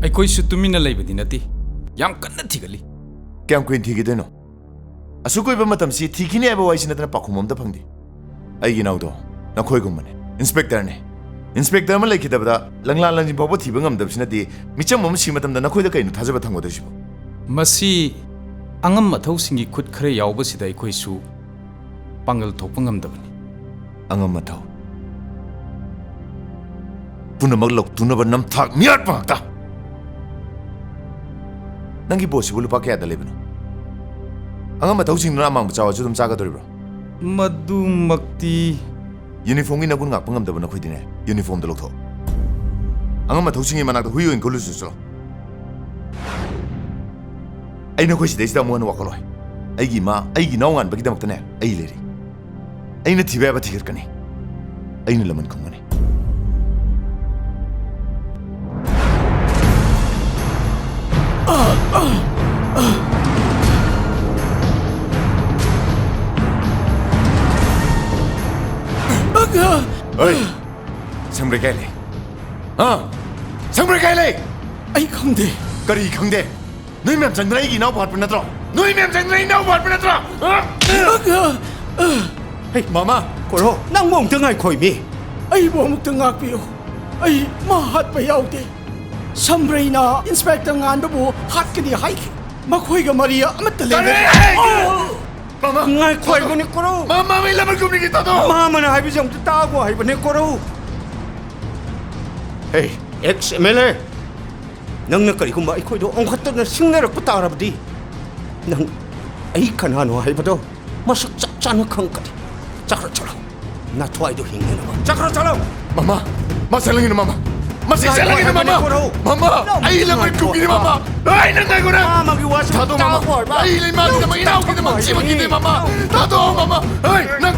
I could shoot to mean a labor dinati. Young canatically. Cam Queen Tigideno. A Sukuba Matam see Tikini ever was in a Pakumum the Pandi. Aginaudo, Nakoigumane, Inspector. Inspector Malakita, Langla Langi Boboti Bungam the Sinati, Michamum Simatam the Nakoida in Tazabatango de Shibo. Masi Angam Matosing could cray Albosida Quaisu Bangle Topungam the Angamato Punamaglock to never num talk Miatpaka Nangi Bosi will pack at the Lebanon. Angamatosing Ramam Chawajum Zagadriver Madu Makti Uniform in a good napangam the Bonaquidine, uniform the Lotto. Angamatosing him another wheel in Colusso. I know which days down one walk. I no one but them to a lady. Ain't a Tiba Tigani. Ain't a lemon company. Oi! Somebody Kelly. Somebody Kelly! I come there. Gary come there. No man can drag now what Penatra. No man can drag now what Penatra. Hey, Mama, Koro, now won't I call me. I won't knock you. I Mahat Payauti. Somebody now, Inspector Nandabu, Hatkini hike. Makoiga Maria, I'm at the lady. Mama, I quite want to Koro. Mama, we never communicate. Mama, I was young to Tago, I want to Koro. Hey, ex-MLA. Nang nakarikumba ikoy do ang kato na singer ko tarabdi. Nang ay kanano ay bado. Masaksak na kang kati. Chakra chalo. Na tuay do hingi naman. Chakra chalo. Mama, masalangin na mama. Masalangin na mama. Mama, ay lamay kuki ni mama. Ay nangay ko na. Mama, giwas tato mama. Ay lamay na maginaw kita magsimag kita mama. Tato mama. Ay nang.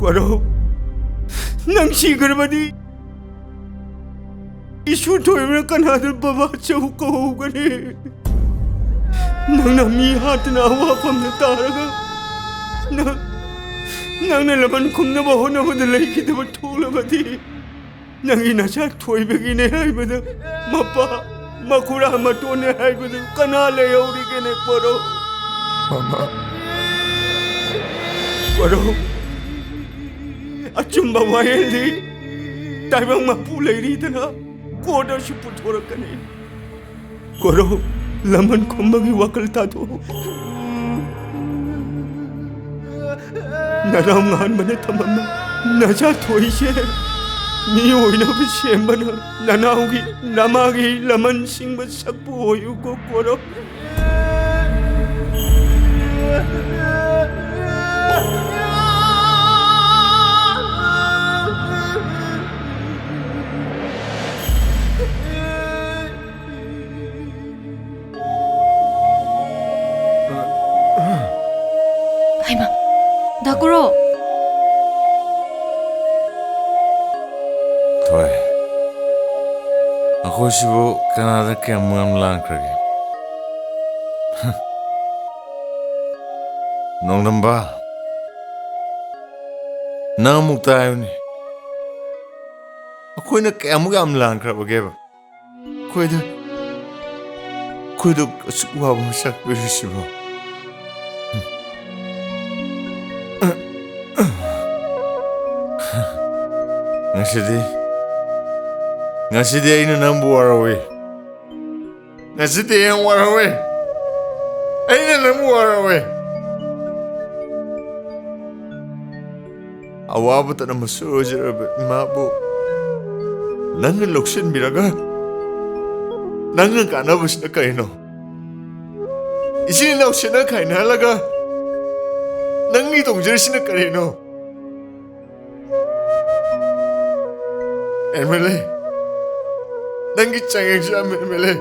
Kwaro. Nang sigar ba di? Isu toy mo kanadal baba sa hukahugan eh. Nang namihat na awakam na taraga. Nang nalaman kong nabaho na madalay kita matula ba di? Nang inasak toy begini ay ba da? Mapa, makura matone ay ba da? Kanala yauri kene kwaro. Mama. Kwaro. Achumba wayeli taibang mapulay rito na koda si putora kanin koro laman ko magiwakal tato naramngan man at mama nasa toy siya niyoy na bisyemba na nanawgi namagi laman sing masakpuhoy ko koro Dakuro. Thoithoi. Ako sibo Canada ke amam lang krage. Nongdamba. Nang muktayo ni. Ako na ke amam lang krage ba. Kuido suwa mo sak sibo. Ngasi ay na nang buwarawi. Ngasi ay ang warawi. Ay na nang buwarawi. Awa ba ta na masujira ba mabu? Nangan loksin biraga. Nangan kanabas na kayo no. Isin loksin na kayo na halaga. Nang itong jersey na kayo no. Emily, nangi changeng siya Emily.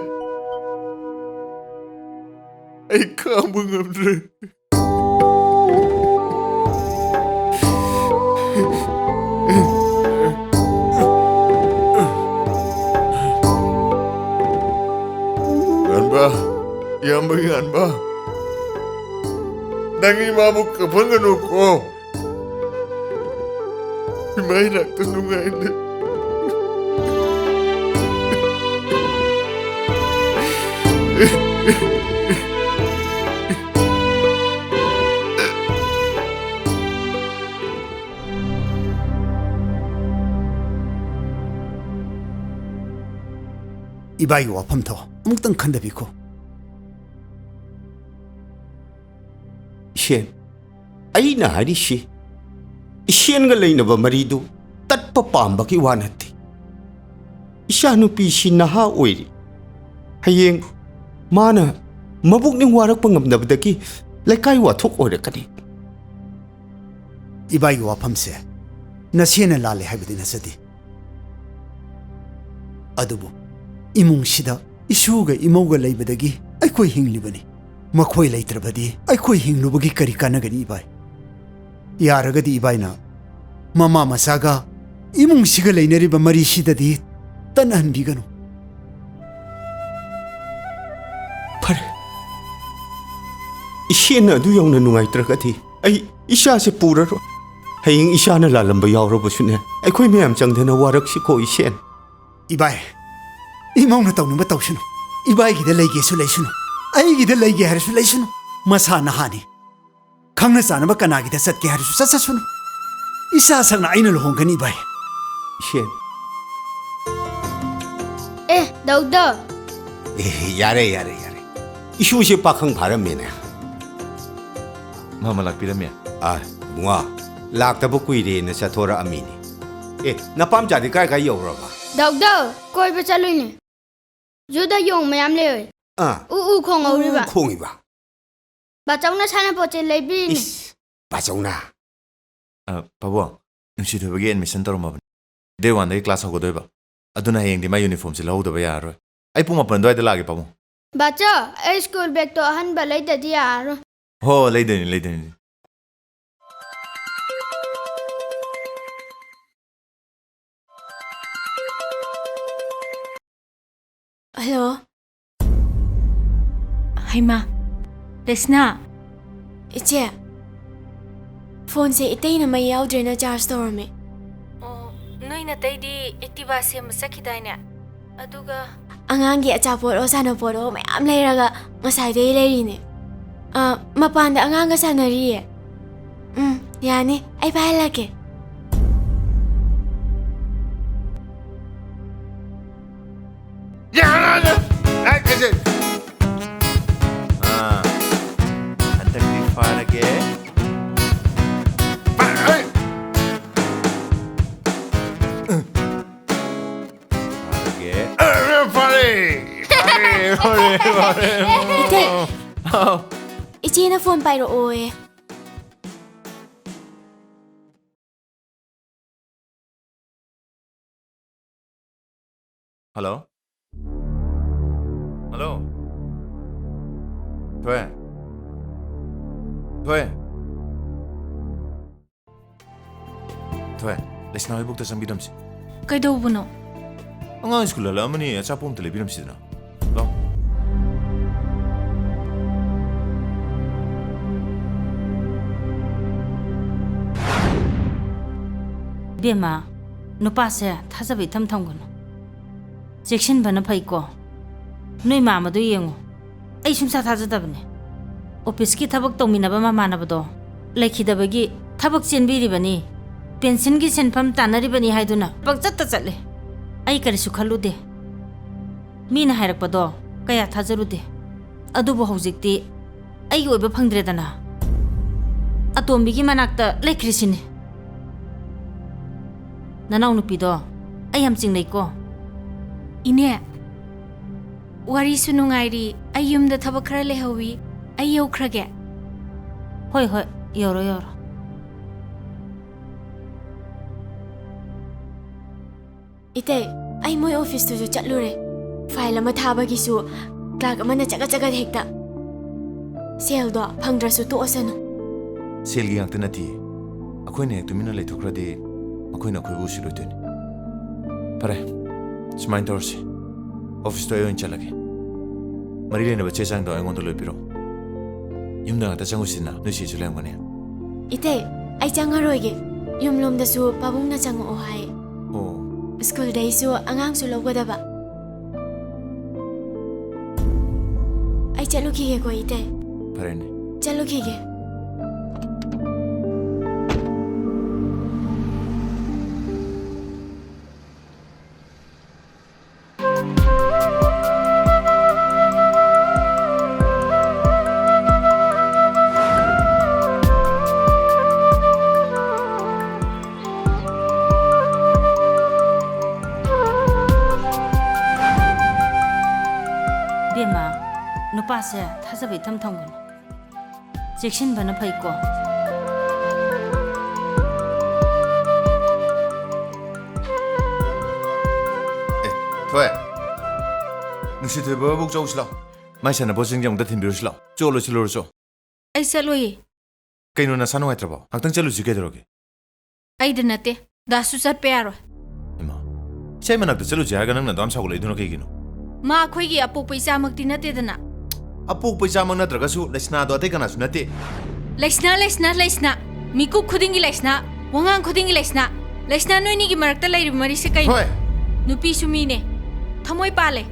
Ay kamu ngamdre. Ganba, yang bagian ba? Nangi mabuk kepengen ko. Mai nak tu nungai ni. Ibai wafam tho amuk tang khanda biko. Shen, ai na hari shi. Shen ga lai na ba maridu tat pa pamba ki wanati. Isha nu pi shi na ha oiri. Hayeng mana mabuk ning warak pangam na badaki laikai wa thok ore kani. Ibai wafam se na sena lale haibadi na sadi. Adubu imung sida isuga imauga laibadagi aikoi hinglibani. Makhoi laitrabadi aikoi hinglubagi kari kanagani ibai. Yaragadi ibai na mama masaga imung siga lainariba mari sidadi tanan biganu. Pare. Ishen adu yauna nungai tragati. Ai isha se pura ro. Hayeng isha na lalamba yawro basune. Aikoi meyam changdena warak si ko ishen. Ibai imau na tawnu ba tawsunu. Ibai gida laige su laisunu. Ai gida laige harisu laisunu. Masa na hani. Khangna sana ba kana gida sat ke harisu sasasunu. Isa sang na aina lohongani ibai. Ishen. Dauda. Yare. Isu se pakhang bharam mena. Mama lakpirame. Bunga. Lakta bu kuire na sathora amini. Napam jadi kai kai yawra ba. Dauda, koi ba chaloi ne. Juda yong mayam le oi. Khong auri ba. Khongi ba. Ba chawna sana poche leibi ne. Ba chawna. Pabo, nungsi thobagi admission toromabani. Day 1 dai class hogodoi ba. Aduna hayeng di ma uniform si lau daba yaroi. Ai pung 8 doi da lage pabo. Bacha, ai school bag to ahan ba lai dadi yaro. Ho, leideni. Hello. Haima. Lesna. Iche. Phone se itay na may yaudre na charge store me. Oh, noy na tay di activa se masakhiday na. Aduga Angangi achapot o sanapot o mayam layraga masay day layri ne. Mapanda anganga sanari eh. Yani ay pahalake. Is it? Antak di fara ke? Ite. Ichi na phone pairo o eh. Hello? Hello? Thoithoi. Thoithoi, lesna hoy bukta sambidam si. kaidobuno. Angang school la amani achapom tele biram si na. Lo. Bema, no pase thasabi thamgono. Section bana phaiko. Noi mama do yengo. Ai sumsa thajadabne. Office ki thabak tawminaba mamanabado. Laikhidabagi thabak chenbiribani. Pension gi senfam tanaribani haiduna. Pagchatta chatle. Ai karisu khalude. Mina hairakpado kaya thajarude. Adubo hojikti ai oiba phangdredana. Atombi gi manakta laikhrisine. Nanau nupido ai am chingleiko. Ine. Wari sunungairi ayum da thabakra lehawi ayo khrage. Hoi yoro. Ite ai moi office tu chatlure. File ama thabagi su clerk amana chaga hekta. Sel do phangdra su to asanu. Sel gi ngakta nati. Akoi ne tumina leithokrade akoi na khoi usiloiteni. Pare. Smain torsi. Office to ayon chalage. Marile na bache sang do angon to loipiro. Yumna ta changusina no si chulang gane. Ite ai changaroige. ꯌꯨꯝꯂꯣꯝꯗꯁꯨ ꯄꯥꯕꯨꯡꯅ ꯆꯪꯉꯛꯑꯣ ꯍꯥꯏ ꯑꯣ ꯁ꯭ꯀꯨꯜꯗꯩꯁꯨ ꯑꯉꯥꯡꯁꯨ ꯂꯧꯒꯗꯕ ꯑꯩ ꯆꯠꯂꯨꯈꯤꯒꯦꯀꯣ ꯏꯇꯩ ꯐꯔꯦꯅꯦ ꯆꯠꯂꯨꯈꯤꯒꯦ Bema, nupase thasabi tham thonggono. Section bana phaiko. Thôi, nusi thôi bơ bốc châu xí lọ. Mai sáng bơ sinh dòng ta thìn biểu xí lọ. Châu lô xí lô rồi. Ai Satlo. Cái nó sao nó hay trâu? Hắc tăng chơi lô xí cái đó kì. Ai đến nãy, đã xuất sát bè rồi. Em à, sao mà nãy chơi lô xí hay cái năng đam sao cái lấy nó cái gì nó? Ma khơi cái apu paisa mặc tin nãy thế nào? Apu paisa mang nãy trâu cái số lấy sna đó thấy cái nào số nãy. Lấy sna. Miku khuding cái lấy sna, wangang khuding cái lấy sna noi ni cái marak ta lấy mari se kai. Thôi. Nupi sumi ne, thamoi pa le.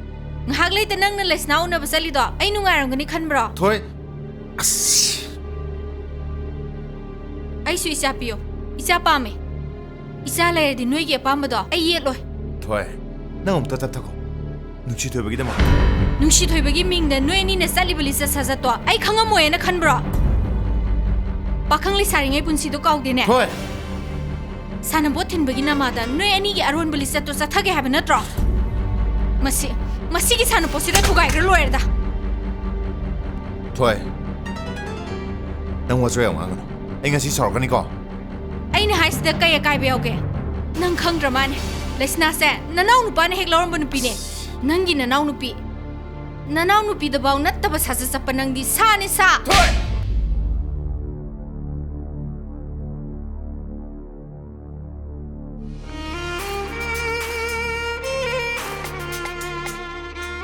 Ngahak lấy tên năng lấy sna una basali đó. Ai nung aram cái ni khan bro. Thôi. Ai suy sa pio, isa pa me. Isa lấy đi noi cái pa mà đó. Ai yết rồi. Thôi, năng ông ta thắc. Nusi thôi bagi dah mah. Nusi thôi bagi ming dan noi ni ne sali beli sa sa to. Ai khanga moe na khan bro. Pakang li saring ai pun si do kau dine. Thôi. Sana botin bagi nama da noi ani ke arwan beli sa to sa thage habe na tro. Masih ki sana posi da thugai ro loer da. Thôi. Nang wa chơi ông ăn. Anh ngay si sọt cái này co. Ai ne hai sida kai be oge. Nang khang drama ne. Lesna se nanau nu pa ne hek loram banu pi ne. Nang gi nanau nu pi da baw nat ta ba sa sa panang di sa ne sa. Thôi.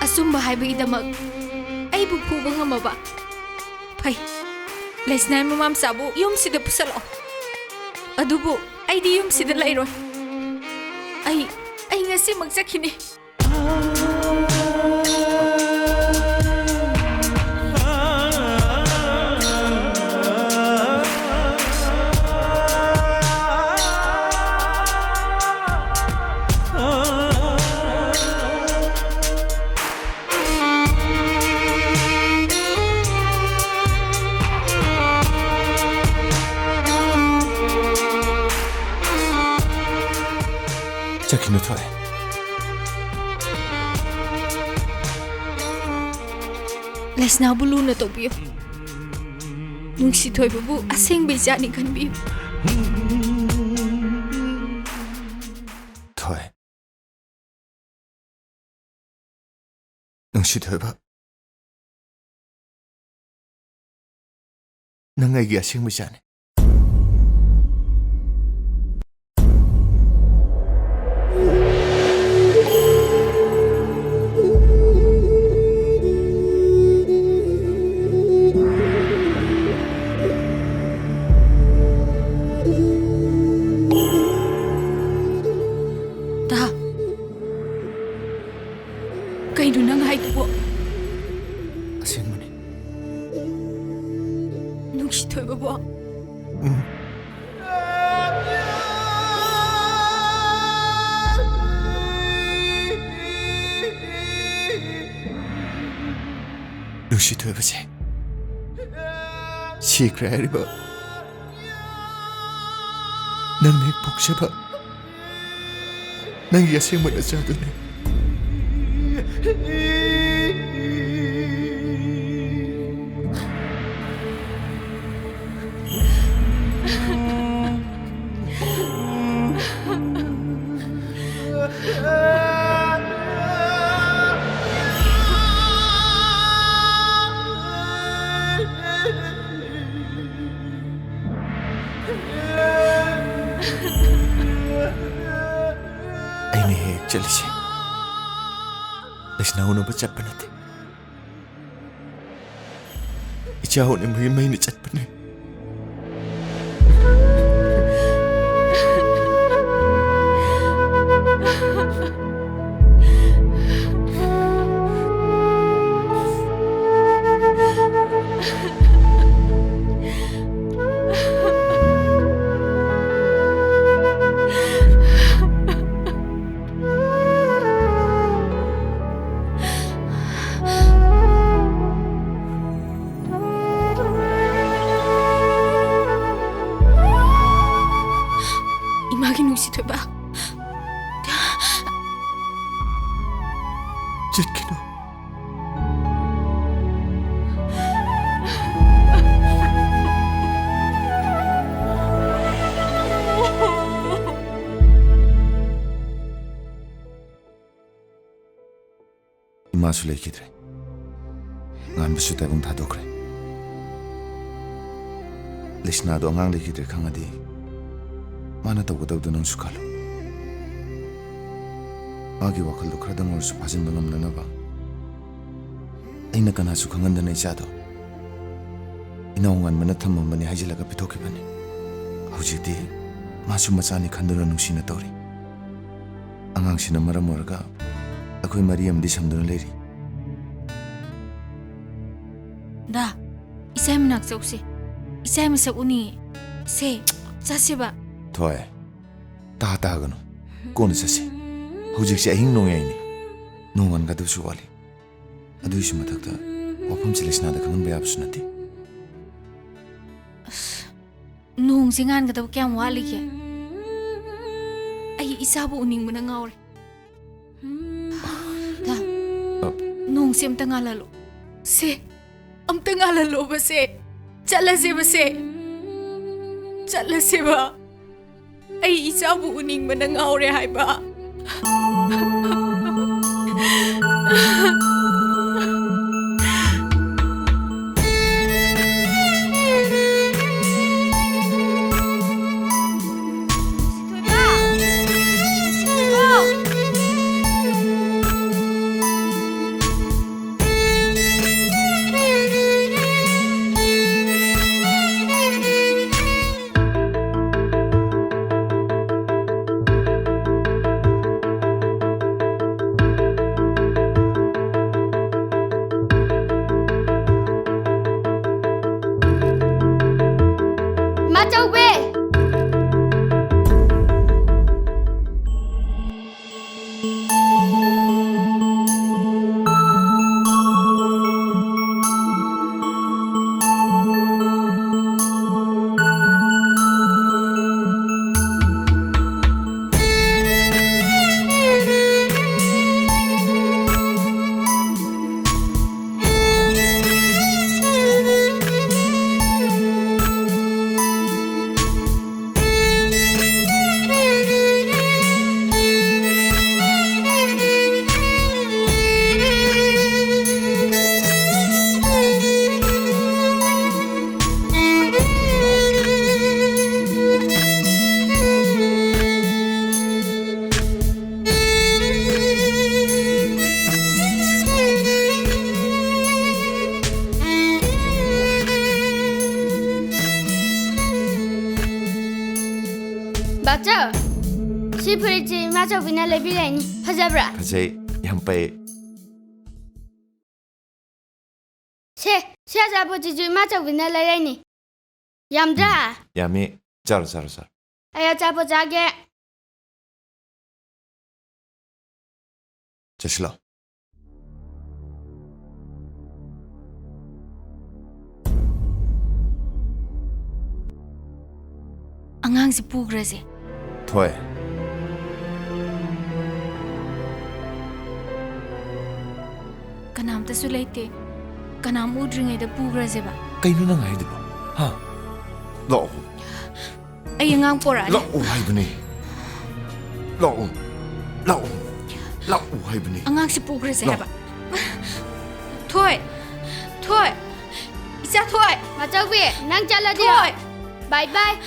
Asumba hai bagi da mag. Ai bu phu bang ma ba. Phai. Lesna mamam sabu yum sida pusalo. Adubu ai di yum sida lai roi. Ai ngasi magsakhini. Chắc nó thôi. Lesna bulu na to biyo. Nung si Thoithoi asing beja ni kan biyo. Thôi. Nung si Thoithoi. Nang ai asing beja ni. Nusi thôi bác sĩ. Secret đi bác. Nang này bốc sẽ bác. Nang yasing mana satu ni. Chelsea. Lesna uno baca penati. Ijau ni main chat penat. ꯆꯠꯈꯤꯅꯨ 이마수 레이키드래 nganbusu tabung thadokre lishna do angang lekitre khangadi mana tawgadawdu nang sukalo agi wakal do khradam or su phajin bangam nanaba aina kana su khangandana ichado inawngan mana thammam bani hajilaga pithokibani hujiti masu machani khanduna nungsina tawri angang sina maram orga akhoi mariam di samduna leri Da, isay mo nagsausi. Isay mo sa uni. Se, sasi ba? Thoithoi, tahatahagano. Kono sasi. Hujik si ahing nongyaini. Nongan ka su wali. Adu isu matakta. Wapam si lisnada kangan bayabus nati. Nung singan ka daw kiyang wali kya. Ay isa po uning mo na nga ori. Da, nung siyam ta nga lalo. Se, am ta nga lalo ba se? Chala se ba se? Chala se ba? Ay isa po uning mo na nga ori hay ba? Baca, si pergi macam bina lebih lain, fajar berapa? Fajay, sampai Si aja pergi macam bina lain, yamda. yami jar. Ayah capek jaga. Jaslo. Angang si pugra si. Thoithoi. Kanam ta sulaite. Kanam udringai da pugra si ba. Kaino na ngay diba? Ha? Lo. Ay angang pora. Lo uhay bani. Lo. Lo uhay bani. Angang si pugra si ba. Thoithoi. Isa Thoithoi. Macam be, nang jalan dia. Bye bye.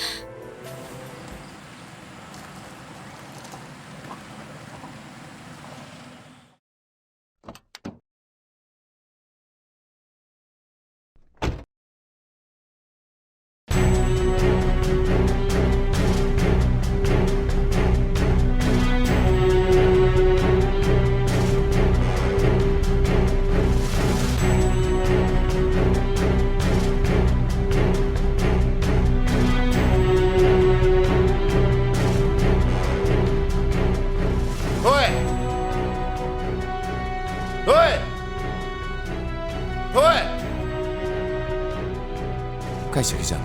Kaysak이잖아.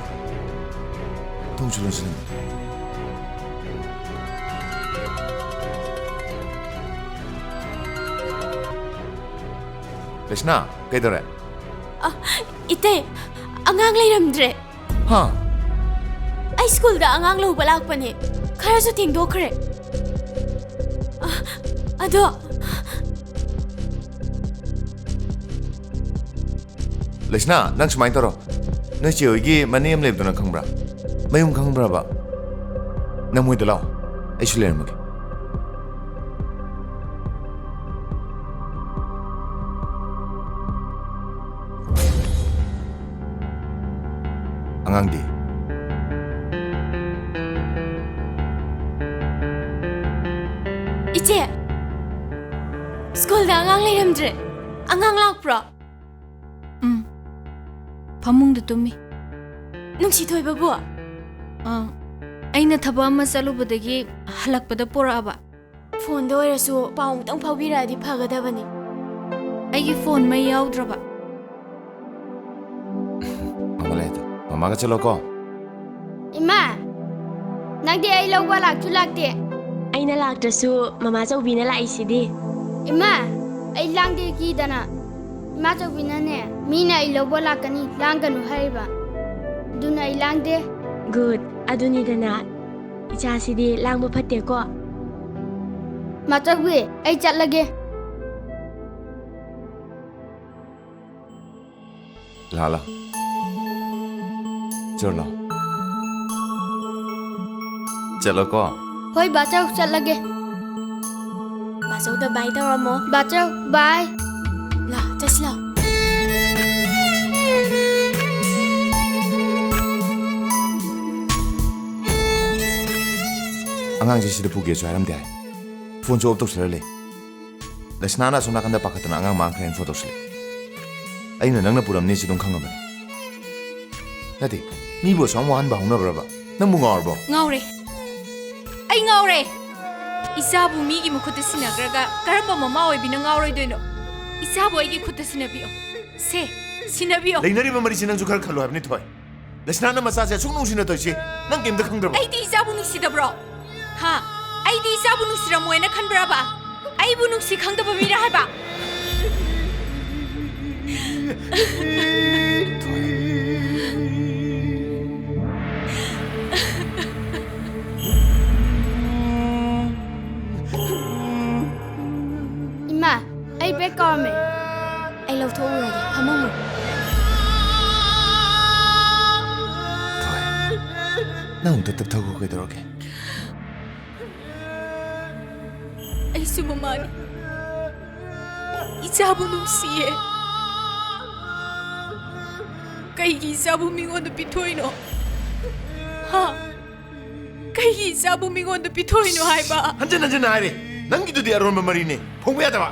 동주론씨는 Lesna, kaidore? Ite, angang Lairemdre. Ha? Ay school da angang lawba lakpane. Khara su thengdokre. Ado Lesna, nang sumai taro. Nang chiyo igi mani am lebdo na khangbra. Mayung khangbra ba. Nang mui dalao. Ay Leirang. Angang di. Iche. School da angang Lairemdre. Angang lakpra. Pamungda tumi. Nungsi Thoithoi bu. Aina thaba ama chalubadagi halakpada poraba. Phone da oirasu paung tang phawbiradi phagadabani. Aigi phone mai yaudraba. Mama leta. Mama ka chalo ko. Ima, nagdi ay lawba laktu lakte. Aina laktrasu mama chawbina laisidi. Ima, ay langde ki dana. Ima chawbina ne, mina ay lawba lakani langanu haiba. Duna ay langde. Good. Aduni dana. Icha sidi langba phatte ko. Machagwe ay chatlage. Lala. Chalo. Chalo ko. Hoi bachau chatlage. Masau da bai taramo. Bachau bye. La, chasla. Angang jisi de puge so haram dia. Phone jo optok sele. Lesna na sona kanda pakatna angang mangkren photo sele. Aina nangna puram ni sidong khangabani. Nati, mi bo samwa han ba hungna braba. Nang mu ngawr bo. Ngawre. Ay ngawre. Isabu mi gi mukhuta sinagraga karamba mama oibina ngawroi doino. Isabu ay gi khutta sinabiyo. Se, sinabiyo. Leinari ba mari sinang jukar khalo habni thoi. Lesna na masa se sung nung sina toi si. Nang kem da khangdra. Ay di isabu ni sidabro. Ha, ay di isabu ni siramoena khanbraba. Ay bu nung si khangdaba mira haba. Ima, ay be kame. Ay law tho uragi. Phamumu. Thoi. Nang tatap thago kai doroge. Ay sumamani. Isabu nung siye. Kaigi isabu mingon da pitoino. Ha. Kaigi isabu mingon da pitoino haiba. Hanjan ai re. Nang gidu di aron mari ne. Phongba ya da ba.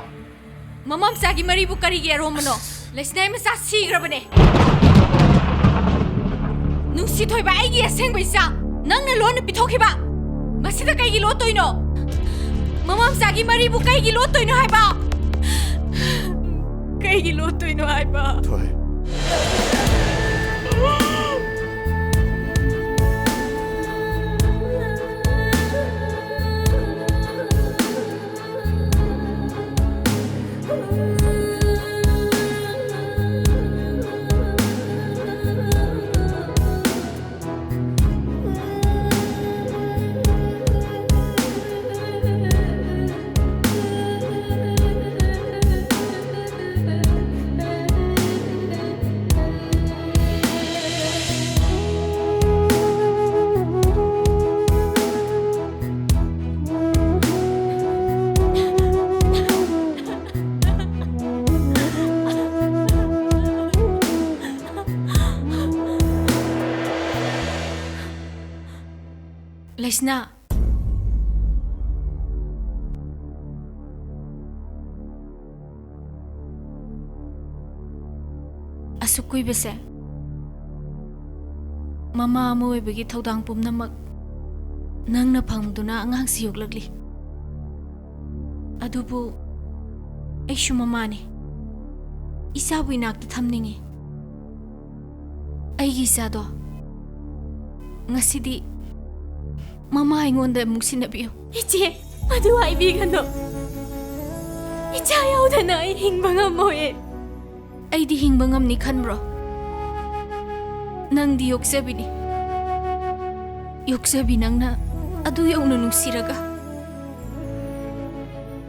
Mamam sagi mari bu kari ge romano. Lesnai ma sa sigrabane. Nung si Thoithoi ai gi aseng baisa. Nang na lon pitokhiba. Masida kaigi lo toino. Mamam sagi mari bu kaigi lo toino haiba. Kaigi lo toino haiba. Thoi. Lesna. Asukui bese. Mama mo bagi thaudang pumnamak nangna phangduna angang siyok lagli. Adubu aishu mama ne. Isabu inakta thamningi. Aigi sado. Ngasidi Mama aingonda muk sinabiyo. Iche, madu aibigano. Icha yaudana ay hingba nga mo eh. ꯑꯩꯗꯤ ꯍꯤꯡꯕ ꯉꯝꯅꯤ ꯈꯟꯕ꯭ꯔꯣ? ꯅꯪꯗꯤ ꯌꯣꯛꯆꯕꯤꯅꯤ. ꯌꯣꯛꯆꯕꯤ ꯅꯪꯅ ꯑꯗꯨ ꯌꯧꯅ ꯅꯨꯡꯁꯤꯔꯒ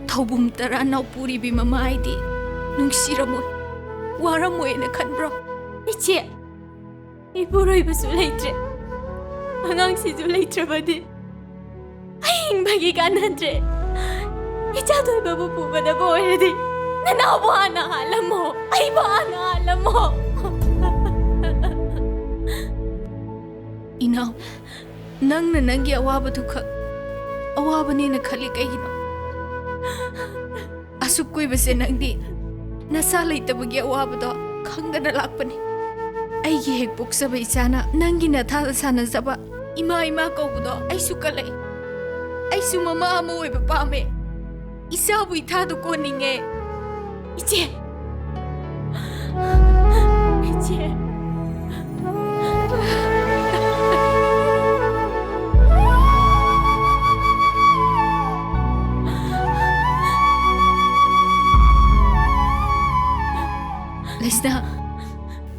ꯊꯧꯕꯨꯝ ꯇꯔꯥ ꯅꯥꯎꯄꯨꯔꯤꯕꯤ ꯃꯃꯥ ꯑꯩꯗꯤ ꯅꯨꯡꯁꯤꯔꯝꯃꯣꯏ, ꯋꯥꯔꯝꯃꯣꯏꯅ ꯈꯟꯕ꯭ꯔꯣ? 이제 이보로이브수 레이트레 안왕시주 레이트레바디 아잉바기 가난드레 이자도이바부 부바다 보이르디 나나보 하나 할라모 아이바 하나 할라모 이나우 ꯅꯪꯅ ꯅꯪꯒꯤ ꯑꯋꯥꯕꯗꯨ ꯈꯛ ꯑꯋꯥꯕꯅꯦꯅ ꯈꯜꯂꯤ ꯀꯩꯒꯤꯅꯣ? ꯑꯁꯨꯛ ꯀꯨꯏꯕꯁꯦ ꯅꯪꯗꯤ ꯅꯁꯥ ꯂꯩꯇꯕꯒꯤ ꯑꯋꯥꯕꯗꯣ ꯈꯪꯗꯅ ꯂꯥꯛꯄꯅꯤ. ꯑꯩꯒꯤ ꯍꯦꯛ ꯄꯣꯛꯆꯕ ꯏꯆꯥꯅ ꯅꯪꯒꯤ ꯅꯊꯥꯗ ꯁꯥꯟꯅꯖꯕ ꯏꯃꯥ ꯏꯃꯥ ꯀꯧꯕꯗꯣ ꯑꯩꯁꯨ ꯀꯜꯂꯛꯏ. ꯑꯩꯁꯨ ꯃꯃꯥ ꯑꯃ ꯑꯣꯏꯕ ꯄꯥꯝꯃꯦ. 이사부 이타도 꼬닝해. 이제 레스나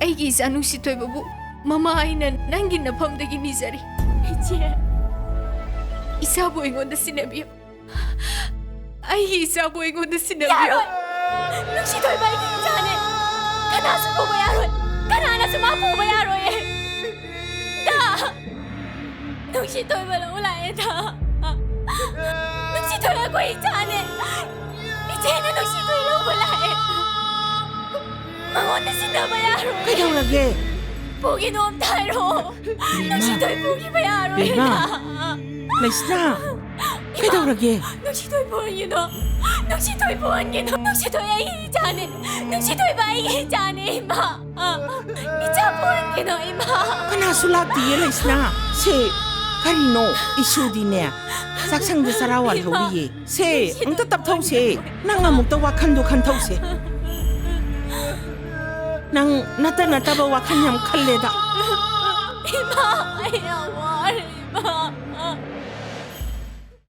아이기 이사 누시토이바부 마마 아이는 난기 나팜되기 니자리. 이제 이사부 이건데 시네비요. 아이기 이사부 이건데 시네비요. 야론 눅시 돌발기 자네 가나스 보고 야론 가나나스 마 보고 야로에 다 눅시 돌발 올라에 다 눅시 돌고 있자네 이제는 눅시 돌로 올라에 망원데 신나봐 야로 그러게 보기 너무 타이로 눅시 돌 보기 봐 야로에 다 레스나 그러게 눅시 돌 보기 너 눅시 돌 보기 너 눅시 돌 아이 자네 눅시 돌 바이 자네 이마 이자 보기 너 이마 그나술락디 레스나 세 카리노 이슈디네 삭상드 사라완 로리에 세 응따 답타우세 낭아 목다 와칸도 칸타우세 낭 나타나타바 와칸냠 칼레다 이마 아이야 와 이마